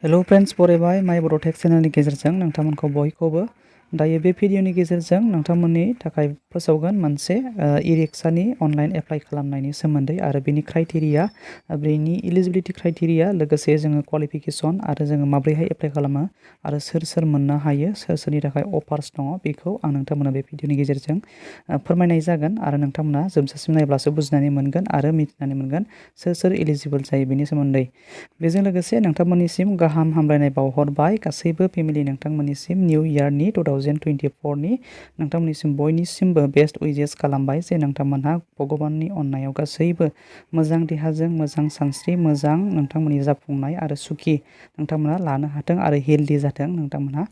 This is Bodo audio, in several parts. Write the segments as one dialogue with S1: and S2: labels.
S1: हेलो फ्रेंड्स फरायबाय माय बोडोटेक चेनेलनि गेजेरजों नोंथांमोनखौ बयखौबो दायो बे भिडिअनि गेजेरजों नोंथांमोननि थाखाय फोसावगोन मोनसे ई-रिक्शानि अनलाइन एप्लाइ खालामनायनि सोमोन्दै आरो बेनि क्राइटेरिया बेनि एलिजिबिलिटि क्राइटेरिया लोगोसे जोङो क्वालिफिकेसन आरो जोङो माबोरैहाय एप्लाइ खालामो आरो सोर मोननो हायो सोरनि थाखाय अफार्स दङ बेखौ आं नोंथांमोननो बे भिडिअनि गेजेरजों फोरमायनाय जागोन आरो नोंथांमोना जोबजासिम नायब्लासो बुजिनानै मोनगोन आरो मिथिनानै मोनगोन सोर एलिजिबल जायो बेनि सोमोन्दै। बेजों लोगोसे नोंथांमोननिसिम गाहाम हामलायनाय बावहरबाय गासैबो फेमिलि नोंथांमोननिसिम निउ इयारनि 2024नि नोंथांमोननिसिम बयनिसिमबो बेस्ट उइजेस खालामबाय जे नोंथांमोनहा भगबाननि अननायाव गासैबो मोजां देहाजों मोजां सानस्रि मोजां नोंथांमोननि जाफुंनाय आरो सुखि नोंथांमोना लानो हाथों आरो हेल्दि जाथों नोंथांमोनहा।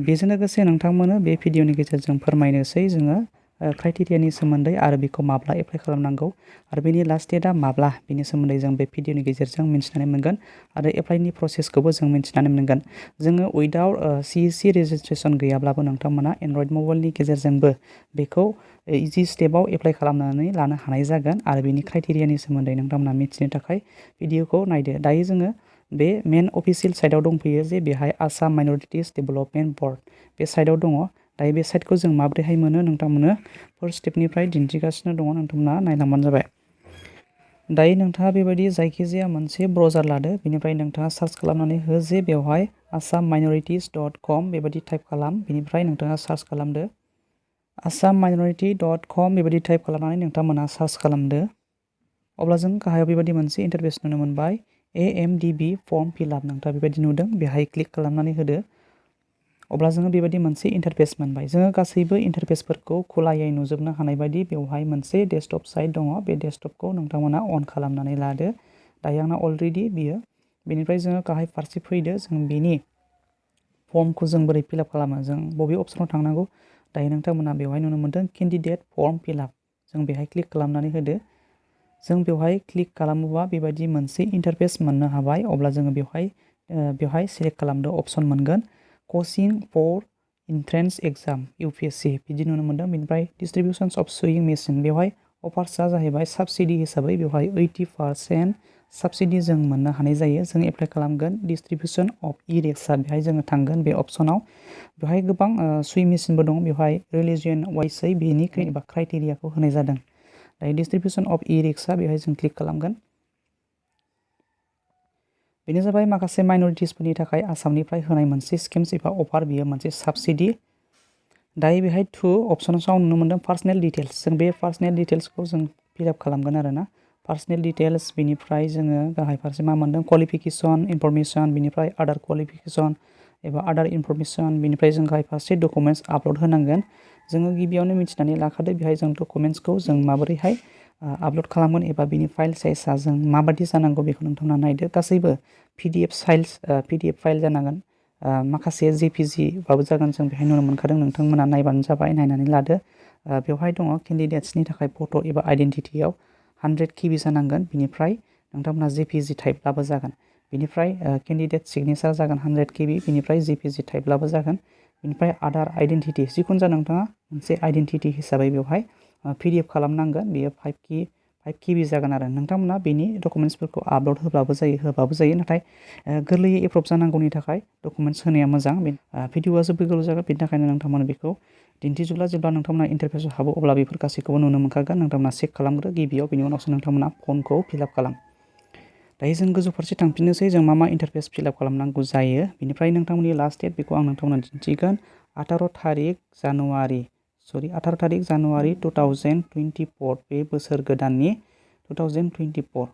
S1: बेजों लोगोसे नोंथांमोननो बे भिडिअनि गेजेरजों फोरमायनोसै जोङो क्राइटेरियानि सोमोन्दै आरो बेखौ माब्ला एप्लाइ खालामनांगौ आरो बेनि लास्ट डेटआ माब्ला बेनि सोमोन्दै जों बे भिडिअनि गेजेरजों मिथिनानै मोनगोन आरो एप्लाइनि प्रसेसखौबो जों मिथिनानै मोनगोन। जोङो उइदाउट CEC रेजिस्ट्रेसन गैयाब्लाबो नोंथांमोना एन्ड्रइड मबाइलनि गेजेरजोंबो बेखौ इजि स्टेपाव एप्लाइ खालामनानै लानो हानाय जागोन आरो बेनि क्राइटेरियानि सोमोन्दै नोंथांमोना मिथिनो थाखाय भिडिअखौ नायदो। दायो जोङो बे मेन अफिसियेल साइटआव दंफैयो जे बेहाय आसाम माइनरिटिस डेभेलपमेन्ट बर्ड बे साइटआव दङ। दायो बे साइटखौ जों माबोरैहाय मोनो नोंथांमोननो फार्स्ट स्टेपनिफ्राय दिन्थिगासिनो दङ नोंथांमोना नायलांबानो जाबाय। दायो नोंथाङा बेबायदि जायखिजाया मोनसे ब्राउजार लादो बेनिफ्राय नोंथाङा सार्च खालामनानै हो जे बेवहाय assamminorities.com बेबायदि टाइप खालाम बेनिफ्राय नोंथाङा सार्च खालामदो assamminority.com बेबायदि टाइप खालामनानै नोंथांमोना सार्च खालामदो। अब्ला जों गाहायाव बेबायदि मोनसे इन्टारफेस नुनो मोनबाय AMDB फर्म फिलआप नोंथाङा बेबायदि नुदों बेहाय क्लिक खालामनानै होदो। अब्ला जोङो बेबायदि मोनसे इन्टारफेस मोनबाय। जोङो गासैबो इन्टारफेसफोरखौ खुलायै नुजोबनो हानाय बायदि बेवहाय मोनसे डेस्कटप साइट दङ बे डेस्कटपखौ नोंथांमोना अन खालामनानै लादो। दायो आंना अलरेडि बियो बेनिफ्राय जोङो गाहाय फारसे फैदो जों बेनि फर्मखौ जों बोरै फिलआप खालामो जों बबे अपसनाव थांनांगौ दायो नोंथांमोना बेवहाय नुनो मोनदों केन्डिडेट फर्म फिलआप जों बेहाय क्लिक खालामनानै होदो। जों बेवहाय क्लिक खालामोबा बेबायदि मोनसे इन्टारफेस मोननो हाबाय। अब्ला जोङो बेवहाय सेलेक्ट खालामदो अपसन मोनगोन कचिं फर इन्ट्रेन्स एग्जाम UPSC बिदि नुनो मोनदों। बेनिफ्राय डिस्ट्रिबिउसन्स अफ सुइं मेसिन बेवहाय अफार्सआ जाहैबाय साबसिडि हिसाबै बेवहाय 80% साबसिडि जों मोननो हानाय जायो। जों एप्लाइ खालामगोन डिस्ट्रिबिउसन अफ ई-रिक्शा बेहाय जोङो थांगोन बे अपसनाव बेवहाय गोबां सुइं मेसिनबो दं बेवहाय रिलिजियन वाइसै बेनि क्राइटेरियाखौ होनाय जादों। दायो डिस्ट्रिबिउसन अफ ई-रिक्शा बेवहाय जों क्लिक खालामगोन। बेनो जाबाय माखासे माइनरिटिसफोरनि थाखाय आसामनिफ्राय होनाय मोनसे स्किम्स एबा अफार बियो मोनसे साबसिडि। दायो बेहाय अपसन्सआव नुनो मोनदों पार्सनेल डिटेल्स जों बे पार्सनेल डिटेल्सखौ जों फिलआप खालामगोन आरोना पार्सनेल डिटेल्स बेनिफ्राय जोङो गाहाय फारसे मा मोनदों क्वालिफिकेसन इनफरमेसन बेनिफ्राय आदार क्वालिफिकेसन एबा आदार इनफरमेसन बेनिफ्राय जों गाहाय फारसे डकुमेन्टस आपल'ड होनांगोन। जोङो गिबियावनो मिथिनानै लाखादो बेहाय जों डकुमेन्टसखौ जों माबोरैहाय आपल'ड खालामगोन एबा बिनि फाइल साइजआ जों माबायदि जानांगौ बेखौ नोंथांमोना नायदो। गासैबो PDF फाइल जानांगोन माखासे JPG बाबो जागोन जों बेहाय नुनो मोनखादों नोंथांमोना नायबानो जाबाय नायनानै लादो। बेवहाय दङ केन्डिडेट्सनि थाखाय फट' एबा आइडेन्टिटियाव 100 KB जानांगोन बिनिफ्राय नोंथांमोना JPG टाइपब्लाबो जागोन। बिनिफ्राय केन्डिडेट सिगनेचार जागोन 100 KB बिनिफ्राय JPG टाइपब्लाबो जागोन। बिनिफ्राय आधार आइडेन्टिटि जिखुनु जा नोंथाङा मोनसे आइडेन्टिटि हिसाबै बेवहाय PDF खालामनांगोन बेयो 5 KB जागोन आरो नोंथांमोना बेनि डकुमेन्टसफोरखौ आपल'ड होबाबो जायो नाथाय गोरलैयै एप्रुभ जानांगौनि थाखाय डकुमेन्टस होनाया मोजां। भिडिअआ जोबोद गोलाव जागोन बेनि थाखायनो नोंथांमोना बेखौ दिन्थिजोबला जेब्ला नोंथांमोना इन्टारफेसआव हाबो अब्ला बेफोर गासैखौबो नुनो मोनखागोन। नोंथांमोना चेक खालामग्रो गिबियाव बेनि उनावसो नोंथांमोना फर्मखौ फिलआप खालाम। दायो जों गोजौ फारसे थांफिननोसै जों मा इन्टारफेस फिलआप खालामनांगौ जायो बेनिफ्राय नोंथांमोननि लास्ट डेट बेखौ आं नोंथांमोना दिन्थिगोन 18 थारिख जानुवारि 2024 बे बोसोर गोदाननि 2024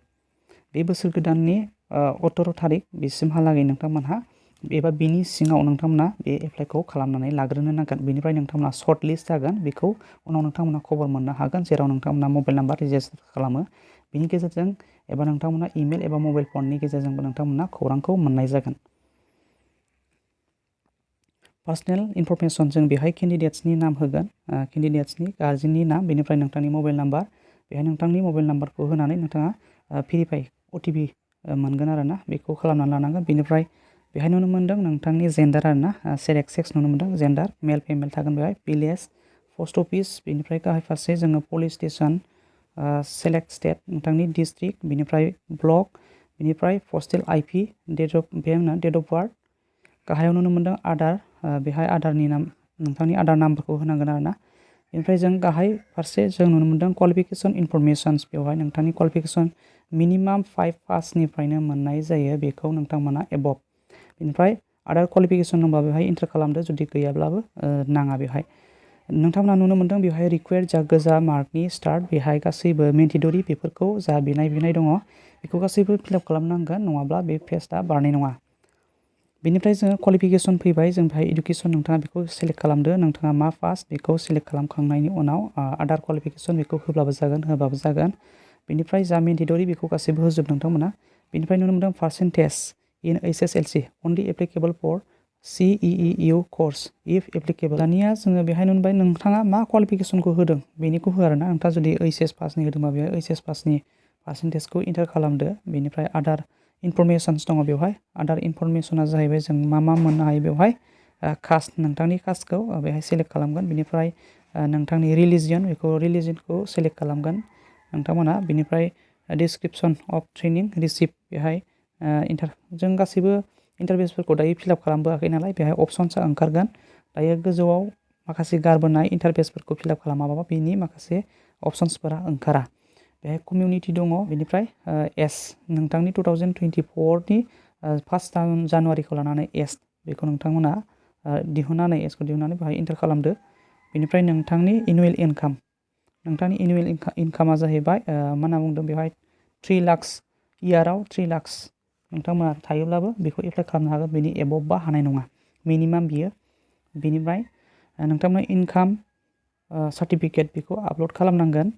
S1: बे बोसोर गोदाननि 18 थारिख बिसिमहालागै नोंथांमोनहा एबा बिनि सिङाव नोंथांमोना बे एप्लाइखौ खालामनानै लाग्रोनो नांगोन। बेनिफ्राय नोंथांमोना सर्ट लिस्ट जागोन बेखौ उनाव नोंथांमोना खबर मोननो हागोन जेराव नोंथांमोना मबाइल नाम्बार रेजिस्टार खालामो बिनि गेजेरजों एबा नोंथांमोना इमेल एबा मबाइल फननि गेजेरजोंबो नोंथांमोना खौरांखौ मोननाय जागोन। पार्सनेल इनफरमेसन जों बेहाय केन्डिडेट्सनि नाम होगोन केन्डिडेट्सनि गार्जेननि नाम बेनिफ्राय नोंथांनि मबाइल नाम्बार बेहाय नोंथांनि मबाइल नाम्बारखौ होनानै नोंथाङा भेरिफाइ OTP मोनगोन आरोना बेखौ खालामनानै लानांगोन। बेनिफ्राय बेहाय नुनो मोनदों नोंथांनि जेन्डार आरोना सेलेक्ट सेक्स नुनो मोनदों जेन्डार मेल फिमेल थागोन बेहाय भिलेज पस्ट अफिस बेनिफ्राय गाहाय फारसे जोङो पुलिस स्टेसन सेलेक्ट स्टेट नोंथांनि डिस्ट्रिक्ट बेनिफ्राय ब्लक बेनिफ्राय postal IP date of birth गाहायाव नुनो मोनदों आधार बेहाय आधारनि नाम नोंथांनि आधार नाम्बारखौ होनांगोन आरोना बेनिफ्राय जों गाहाय फारसे जों नुनो मोनदों क्वालिफिकेसन इनफरमेशन्स बेवहाय नोंथांनि क्वालिफिकेसन मिनिमाम 5 पासनिफ्रायनो मोननाय जायो बेखौ नोंथांमोना एबभ बेनिफ्राय आदार क्वालिफिकेसन दंबा बेवहाय एन्टार खालामदो जुदि गैयाब्लाबो नाङा बेवहाय नोंथांमोना नुनो मोनदों बेवहाय रिक्वायर्ड जा गोजा मार्कनि स्टार्ट बेहाय गासैबो मेन्डेटरि बेफोरखौ जा बिनाय दङ बेखौ गासैबो फिलआप खालामनांगोन नङाब्ला बे पेजआ बारनाय नङा बेनिफ्राय जोङो क्वालिफिकेसन फैबाय जों बेहाय इडुकेसन नोंथाङा बेखौ सेलेक्ट खालामदो नोंथाङा मा पास बेखौ सेलेक्ट खालामखांनायनि उनाव आदार क्वालिफिकेसन बेखौ होब्लाबो जागोन होबाबो जागोन बेनिफ्राय जा मेन्डेटरि बेखौ गासैबो होजोब नोंथांमोना बेनिफ्राय नुनो मोनदों percentage in SSLC only applicable for CEEU course if applicable दानिया जोङो बेहाय नुबाय नोंथाङा मा क्वालिफिकेसनखौ होदों बेनिखौ हो आरोना नोंथाङा जुदि HS पासनि होदोंबा बेहाय HS पासनि पार्सेन्टेजखौ एन्टार खालामदो बेनिफ्राय आदार इनफरमेशन्स दङ बेवहाय आदार इनफरमेशना जाहैबाय जों मा मोननो हायो बेवहाय कास्ट नोंथांनि कास्टखौ बेहाय सेलेक्ट खालामगोन बेनिफ्राय नोंथांनि रिलिजियनखौ सेलेक्ट खालामगोन नोंथांमोना बेनिफ्राय डिसक्रिपसन अफ ट्रेनिं रिसिप्ट बेहाय जों गासैबो इन्टारफेसफोरखौ दायो फिलआप खालामबोआखै नालाय बेहाय अपसन्सआ ओंखारगोन दायो गोजौआव माखासे गारबोनाय इन्टारफेसफोरखौ फिलआप खालामाबाबो बेनि माखासे अपसन्सफोरा ओंखारा बेहाय कमिउनिटि दङ बेनिफ्राय एस नोंथांनि 2024नि 1 जानुवारिखौ लानानै एस बेखौ नोंथांमोना एसखौ दिहुननानै बेहाय एन्टार खालामदो बेनिफ्राय नोंथांनि एनुवेल इनकाम नोंथांनि एनुवेल इनकामा जाहैबाय मा होनना बुंदों बेवहाय 3 लाख इयाराव 3 लाख नोंथांमोना थायोब्लाबो बेखौ एप्लाइ खालामनो हागोन बेनि एबभबा हानाय नङा मिनिमाम बियो बेनिफ्राय नोंथांमोना इनकाम सार्टिफिकेट बेखौ आपल'ड खालामनांगोन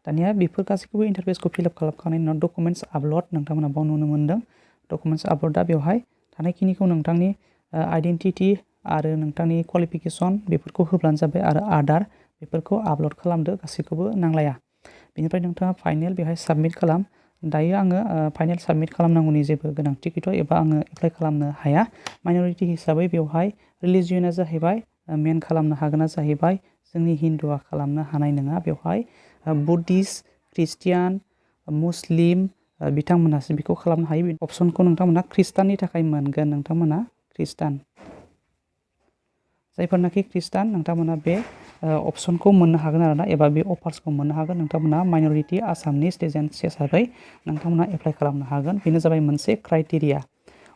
S1: दानिया बेफोर गासैखौबो इन्टारफेसखौ फिलआप खालामखांनायनि उनाव डकुमेन्टस आपल'ड नोंथांमोना बाव नुनो मोनदों डकुमेन्टस आपल'डआ बेवहाय थानायखिनिखौ नोंथांनि आइडेन्टिटि आरो नोंथांनि क्वालिफिकेसन बेफोरखौ होब्लानो जाबाय आरो आधार बेफोरखौ आपल'ड खालामदो गासैखौबो नांलाया बेनिफ्राय नोंथाङा फाइनेल बेहाय साबमिट खालाम दायो आङो फाइनेल साबमिट खालामनांगौनि जेबो गोनांथि गैथ'आ एबा आङो एप्लाइ खालामनो हाया माइन'रिटि हिसाबै बेवहाय रिलिजियना जाहैबाय मेन खालामनो हागोना जाहैबाय जोंनि हिन्दुआ खालामनो हानाय नङा बेवहाय बुद्धिस्ट ख्रिस्टियान मुस्लिम बिथांमोनासो बेखौ खालामनो हायो अपसनखौ नोंथांमोना ख्रिस्टाननि थाखाय मोनगोन नोंथांमोना ख्रिस्टान जायफोरनाखि ख्रिस्टान नोंथांमोना बे अपसनखौ मोननो हागोन आरोना एबा बे अफार्सखौ मोननो हागोन नोंथांमोना माइन'रिटि आसामनि सिटिजेन हिसाबै नोंथांमोना एप्लाइ खालामनो हागोन बेनो जाबाय मोनसे क्राइटेरिया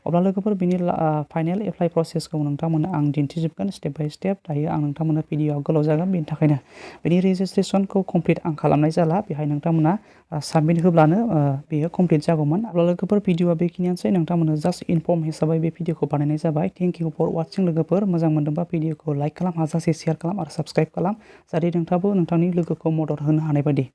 S1: अब्ला लोगोफोर बिनि फाइनेल एप्लाइ प्रसेसखौ नोंथांमोननो आं दिन्थिजोबगोन स्टेप बाय स्टेप दायो आं नोंथांमोननो भिडिअ'आ गोलाव जागोन बेनि थाखायनो बेनि रेजिस्ट्रेसनखौ कमप्लिट आं खालामनाय जाला बेहाय नोंथांमोना साबमिट होब्लानो बेयो कमप्लिट जागौमोन अब्ला लोगोफोर भिडिअ'आ बेखिनियानोसै नोंथांमोननो जास्ट इनफर्म हिसाबै बे भिडिअ'खौ बानायनाय जाबाय थेंक इउ फर वाचिं लोगोफोर मोजां मोनदोंबा भिडिअ'खौ लाइक खालाम हाजासे शेयार खालाम आरो साबस्क्राइब खालाम जाहाथे नोंथाङाबो नोंथांनि लोगोखौ मदद होनो हानाय बायदि